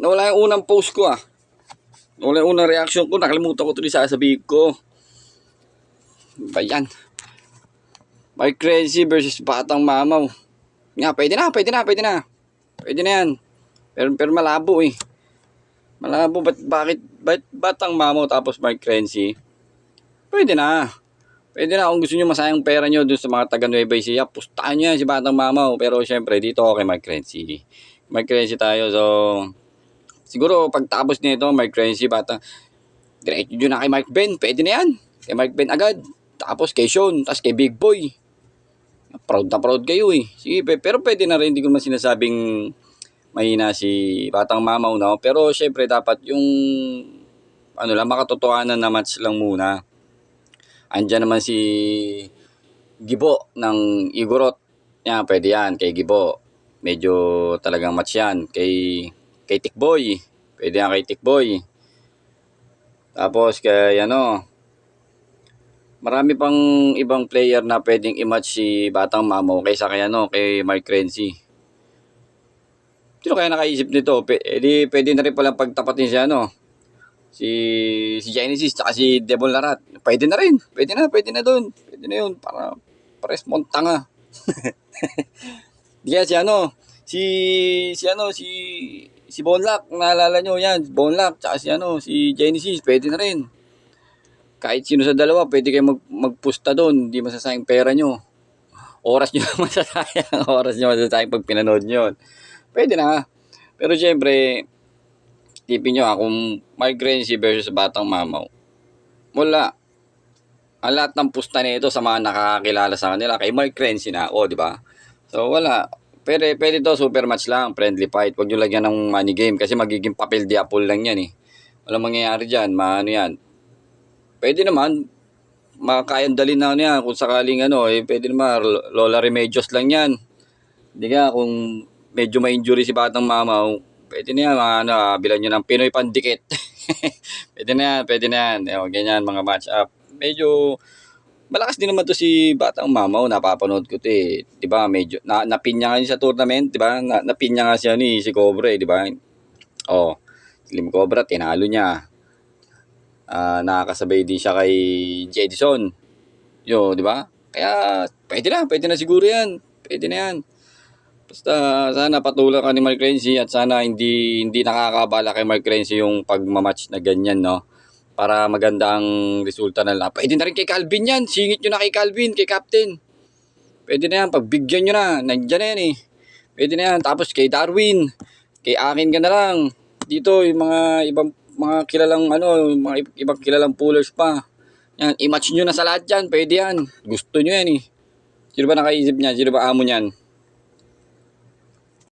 Nawala yung unang post ko ah. Nawala yung unang reaction ko. Nakalimutan ko ito din sasabihin ko. Ba yan? Mike Crazy versus Batang Mamaw. Nga, pwede na. Pwede na yan. Pero malabo eh. Malabo, bakit Batang Mamaw tapos Mike Crazy? Pwede na. Pwede na kung gusto nyo masayang pera nyo dun sa mga taga Nueva Ecija. Pustahan nyo yan si Batang Mamaw. Pero syempre, dito ako kay Mike Crazy. Mike Crazy tayo. So, siguro pagtapos nito, Mike Crazy, Batang, diretso nyo na kay Mike Ben. Pwede na yan. Kay Mike Ben agad. Tapos kay Sean. Tapos kay Big Boy. Proud na proud kayo eh. Sige, pero pwede na rin. Hindi ko naman sinasabing mahina si Batang Mamaw, no? Pero syempre dapat yung ano lang, makatotohanan na match lang muna. Andyan naman si Gibo ng Igorot. Yan, pwede yan. Kay Gibo. Medyo talagang match yan. Kay Tikboy. Pwede yan kay Tikboy. Tapos kay marami pang ibang player na pwedeng i-match si Batang Mamaw kaysa kay Mark Renzi. Sino kaya nakaisip nito? Pwede na rin palang pagtapatin si Genesis at si Devon Larat. Pwede na rin. Pwede na doon. Pwede na yun. Para pares montanga. Diya si Bonlac, naalala nyo yan. Bonlac, tsaka si Genesis, pwede na rin. Kahit sino sa dalawa, pwede kayo magpusta doon. Hindi masasayang pera nyo. Oras nyo masasayang. Oras nyo masasayang pag pinanood nyo. Pwede na. Pero syempre, tipin nyo kung Mike Renzi versus Batang Mamaw. Wala. Ang lahat ng pusta nito sa mga nakakilala sa kanila, kay Mike Renzi na ako, di ba? So wala. Pwede to super match lang, friendly fight. Huwag nyo lagyan ng money game kasi magiging papel di apple lang yan eh. Walang mangyayari dyan, yan. Pwede naman, makakayang dalhin na yan kung sakaling pwede naman, Lola Remedios lang yan. Hindi nga, kung medyo may injury si Batang Mamaw, pwede na yan, bilan nyo ng Pinoy Pandikit. Pwede na yan. Ganyan, mga match up. Medyo, malakas din naman to si Batang Mamaw, napapanood ko to eh. Diba, medyo, napinya nga sa tournament, diba? Napinya nga siya si Cobra eh, diba? Slim Cobra, tinalo niya. Nakakasabay din siya kay Jedison. Di ba? Kaya, pwede na siguro yan. Pwede na yan. Basta, sana patulang ka ni Mark Renzi at sana hindi nakakabala kay Mark Renzi yung pagmamatch na ganyan, no? Para maganda ang resulta na lang. Pwede na rin kay Calvin yan. Singit nyo na kay Calvin, kay Captain. Pwede na yan. Pagbigyan nyo na. Nandiyan na yan eh. Pwede na yan. Tapos kay Darwin. Kay akin ka na lang. Dito, yung mga mga kilalang mga ibang kilalang pullers pa. Yan, i-match nyo na sa lahat yan. Pwede yan. Gusto nyo yan eh. Sino ba nakaisip niyan? Sino ba amo niyan?